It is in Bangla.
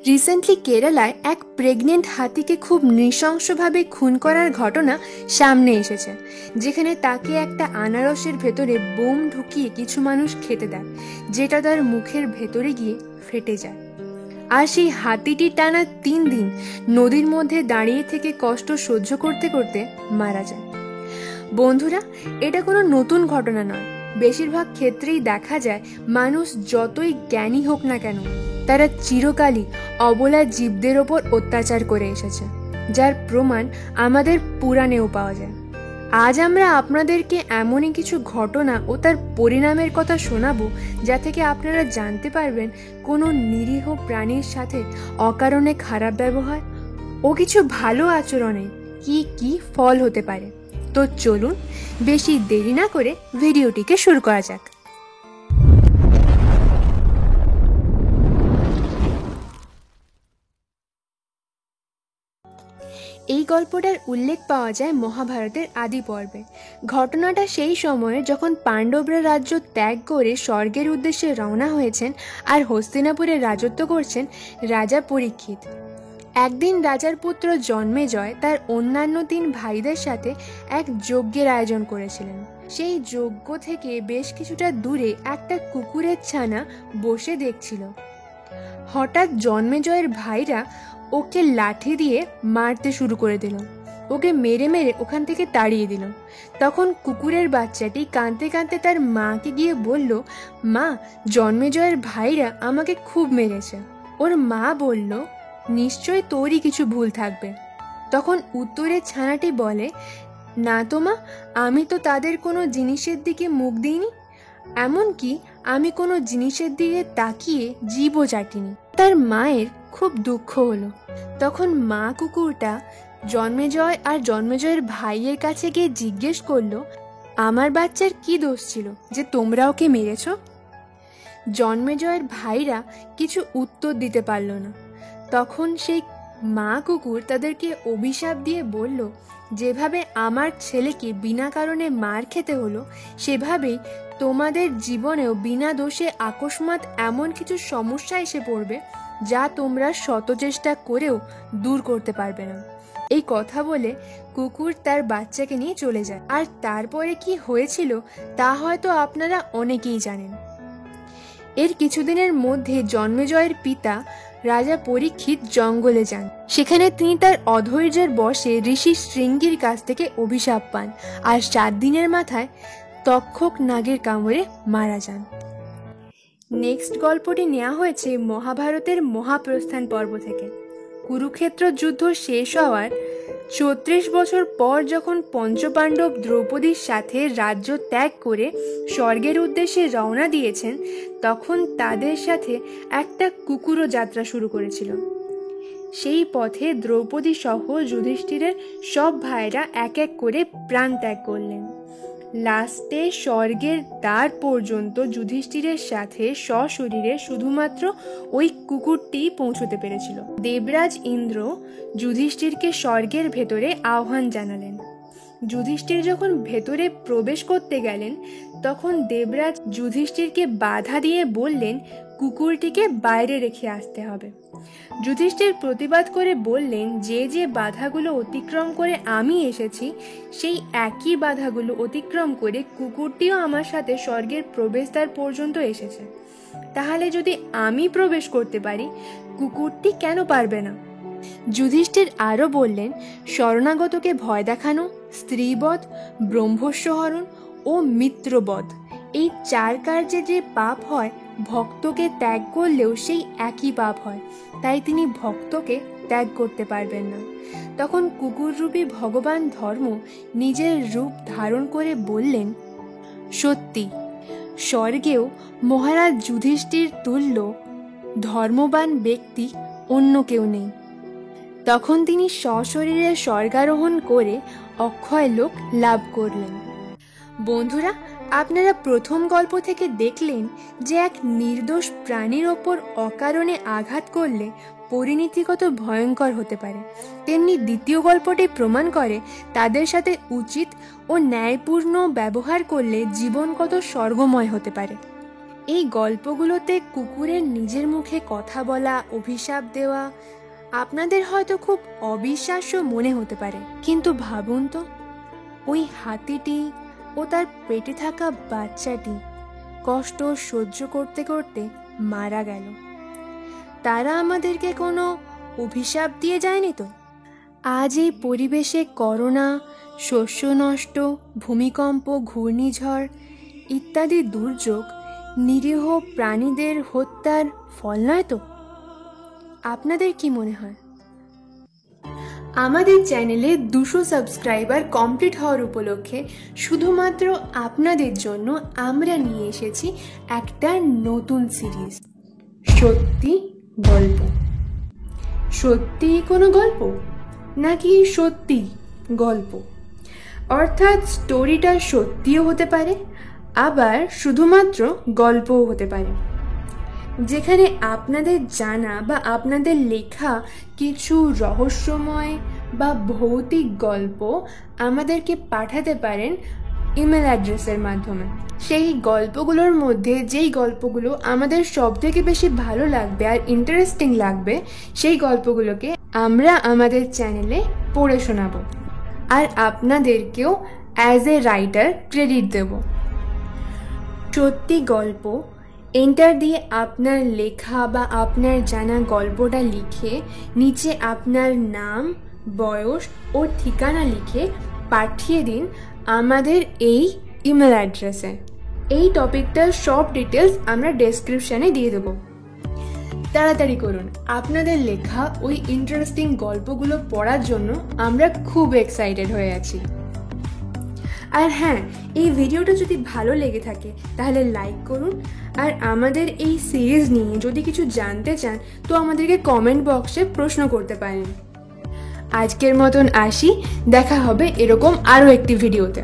রিসেন্টলি কেরালায় এক প্রেগনেন্ট হাতিকে খুব নৃশংসভাবে খুন করার ঘটনা সামনে এসেছে, যেখানে তাকে একটা আনারসের ভেতরে বোম ঢুকিয়ে কিছু মানুষ খেতে দেয়, যেটা তার মুখের ভেতরে গিয়ে ফেটে যায়। আর সেই হাতিটি টানা 3 দিন নদীর মধ্যে দাঁড়িয়ে থেকে কষ্ট সহ্য করতে করতে মারা যায়। বন্ধুরা, এটা কোনো নতুন ঘটনা নয়। বেশিরভাগ ক্ষেত্রেই দেখা যায় মানুষ যতই জ্ঞানী হোক না কেন, তারা চিরকালই অবলা জীবদের ওপর অত্যাচার করে এসেছে, যার প্রমাণ আমাদের পুরাণেও পাওয়া যায়। আজ আমরা আপনাদেরকে এমনই কিছু ঘটনা ও তার পরিণামের কথা শোনাবো, যা থেকে আপনারা জানতে পারবেন কোনো নিরীহ প্রাণীর সাথে অকারণে খারাপ ব্যবহার ও কিছু ভালো আচরণে কি কি ফল হতে পারে। তো চলুন বেশি দেরি না করে ভিডিওটিকে শুরু করা যাক। এই গল্পটার উল্লেখ পাওয়া যায় মহাভারতের আদি পর্বে। ঘটনাটা সেই সময়ে যখন পাণ্ডবরা রাজ্য ত্যাগ করে স্বর্গের উদ্দেশ্যে রওনা হয়েছেন আর হস্তিনাপুরে রাজত্ব করছেন রাজা পরীক্ষিত। একদিন রাজার পুত্র জন্মেজয় তার অন্যান্য 3 ভাইদের সাথে এক যজ্ঞের আয়োজন করেছিলেন। সেই যজ্ঞ থেকে বেশ কিছুটা দূরে একটা কুকুরের ছানা বসে দেখছিল। হঠাৎ জন্মেজয়ের ভাইরা ওকে লাঠি দিয়ে মারতে শুরু করে দিল। ওকে মেরে মেরে ওখান থেকে তাড়িয়ে দিল। তখন কুকুরের বাচ্চাটি কাঁদতে কাঁদতে তার মাকে গিয়ে বলল, মা, জন্মেজয়ের ভাইরা আমাকে খুব মেরেছে। ওর মা বলল, নিশ্চয় তোরই কিছু ভুল থাকবে। তখন উত্তরে ছানাটি বলে, না তো মা, আমি তো তাদের কোনো জিনিসের দিকে মুখ দিইনি, এমনকি আমি কোনো জিনিসের দিকে তাকিয়ে জীবও চাটিনি। তার মায়ের খুব দুঃখ হলো। তখন মা কুকুরটা জন্মেজয় আর জন্মেজয়ের ভাইয়ের কাছে গিয়ে জিজ্ঞেস করলো, আমার বাচ্চার কি দোষ ছিল যে তোমরা ওকে মেরেছ? জন্মেজয়ের ভাইরা কিছু উত্তর দিতে পারল না। তখন সেই মা কুকুর তাদেরকে অভিশাপ দিয়ে বলল, যেভাবে আমার ছেলেকে বিনা কারণে মার খেতে হলো, সেভাবেই তোমাদের জীবনেও বিনা দোষে আকস্মাৎ এমন কিছু সমস্যা এসে পড়বে যা তোমরা শত চেষ্টা করেও দূর করতে পারবে না। এই কথা বলে কুকুর তার বাচ্চাকে নিয়ে চলে যায়। আর তারপরে কি হয়েছিল তা হয়তো আপনারা অনেকেই জানেন। এর কিছুদিনের মধ্যে জন্মেজয়ের পিতা রাজা পরীক্ষিত জঙ্গলে যান। সেখানে তিনি তার অধৈর্যের বশে ঋষি শৃঙ্গির কাছ থেকে অভিশাপ পান আর 7 দিনের মাথায় তক্ষক নাগের কামড়ে মারা যান। নেক্সট গল্পটি নেওয়া হয়েছে মহাভারতের মহাপ্রস্থান পর্ব থেকে। কুরুক্ষেত্র যুদ্ধ শেষ হওয়ার 34 বছর পর যখন পঞ্চপাণ্ডব দ্রৌপদীর সাথে রাজ্য ত্যাগ করে স্বর্গের উদ্দেশ্যে রওনা দিয়েছেন, তখন তাদের সাথে একটা কুকুরও যাত্রা শুরু করেছিল। সেই পথে দ্রৌপদী সহ যুধিষ্ঠিরের সব ভাইরা এক এক করে প্রাণ ত্যাগ করলেন। লাস্টে স্বর্গের দ্বার পর্যন্ত যুধিষ্ঠিরের সাথে সশরীরে শুধুমাত্র ওই কুকুরটি পৌঁছতে পেরেছিল। দেবরাজ ইন্দ্র যুধিষ্ঠিরকে স্বর্গের ভেতরে আহ্বান জানালেন। যুধিষ্ঠির যখন ভেতরে প্রবেশ করতে গেলেন, তখন দেবরাজ যুধিষ্ঠিরকে বাধা দিয়ে বললেন, কুকুরটিকে বাইরে রেখে আসতে হবে। যুধিষ্ঠির প্রতিবাদ করে বললেন, যে যে বাধাগুলো অতিক্রম করে আমি এসেছি, সেই একই বাধাগুলো অতিক্রম করে কুকুরটিও আমার সাথে স্বর্গের প্রবেশদ্বার পর্যন্ত এসেছে। তাহলে যদি আমি প্রবেশ করতে পারি, কুকুরটি কেন পারবে না? যুধিষ্ঠির আরও বললেন, শরণাগতকে ভয় দেখানো, স্ত্রীবধ, ব্রহ্মস্যহরণ ও মিত্রবধ, এই 4 কার্যে যে পাপ হয়, ভক্তকে ত্যাগ করলেও সেই একই পাপ হয়। তাই তিনি ভক্তকে ত্যাগ করতে পারবেন না। তখন কুকুররূপী ভগবান ধর্ম নিজের রূপ ধারণ করে বললেন, সত্যি, স্বর্গেও মহারাজ যুধিষ্ঠির তুল্য ধর্মবান ব্যক্তি অন্য কেউ নেই। তখন তিনি সশরীরে স্বর্গারোহণ করে অক্ষয় লোক লাভ করলেন। বন্ধুরা, আপনারা প্রথম গল্প থেকে দেখলেন যে এক নির্দোষ প্রাণীর ওপর অকারণে আঘাত করলে পরিণতি কত ভয়ঙ্কর হতে পারে। তেমনি দ্বিতীয় গল্পটি প্রমাণ করে তাদের সাথে উচিত ও ন্যায়পূর্ণ ব্যবহার করলে জীবন কত স্বর্গময় হতে পারে। এই গল্পগুলোতে কুকুরের নিজের মুখে কথা বলা, অভিশাপ দেওয়া আপনাদের হয়তো খুব অবিশ্বাস্য মনে হতে পারে, কিন্তু ভাবুন তো, ওই হাতিটি ও তার পেটে থাকা বাচ্চাটি কষ্ট সহ্য করতে করতে মারা গেল। তারা আমাদেরকে কোনো অভিশাপ দিয়ে যায়নি তো? আজ এই পরিবেশে করোনা, শস্য নষ্ট, ভূমিকম্প, ঘূর্ণিঝড় ইত্যাদি দুর্যোগ নিরীহ প্রাণীদের হত্যার ফল নয় তো? আপনাদের কি মনে হয়? আমাদের চ্যানেলে 200 সাবস্ক্রাইবার কমপ্লিট হওয়ার উপলক্ষে শুধুমাত্র আপনাদের জন্য আমরা নিয়ে এসেছি একটা নতুন সিরিজ, সত্যি গল্প। সত্যি কোনো গল্প নাকি সত্যি গল্প, অর্থাৎ স্টোরিটা সত্যিও হতে পারে, আবার শুধুমাত্র গল্পও হতে পারে, যেখানে আপনাদের জানা বা আপনাদের লেখা কিছু রহস্যময় বা ভৌতিক গল্প আমাদেরকে পাঠাতে পারেন ইমেল অ্যাড্রেসের মাধ্যমে। সেই গল্পগুলোর মধ্যে যেই গল্পগুলো আমাদের সবথেকে বেশি ভালো লাগবে আর ইন্টারেস্টিং লাগবে, সেই গল্পগুলোকে আমরা আমাদের চ্যানেলে পড়ে শোনাবো, আর আপনাদেরকেও অ্যাজ এ রাইটার ক্রেডিট দেব। সত্যি গল্প এন্টার দিয়ে আপনার লেখা বা আপনার জানা গল্পটা লিখে নিচে আপনার নাম, বয়স ও ঠিকানা লিখে পাঠিয়ে দিন আমাদের এই ইমেল অ্যাড্রেসে। এই টপিকটার সব ডিটেলস আমরা ডেসক্রিপশানে দিয়ে দেবো। তাড়াতাড়ি করুন, আপনাদের লেখা ওই ইন্টারেস্টিং গল্পগুলো পড়ার জন্য আমরা খুব এক্সাইটেড হয়ে আছি। আর হ্যাঁ, এই ভিডিওটা যদি ভালো লেগে থাকে তাহলে লাইক করুন, আর আমাদের এই সিরিজ নিয়ে যদি কিছু জানতে চান তো আমাদেরকে কমেন্ট বক্সে প্রশ্ন করতে পারেন। আজকের মতন আসি, দেখা হবে এরকম আরও একটি ভিডিওতে।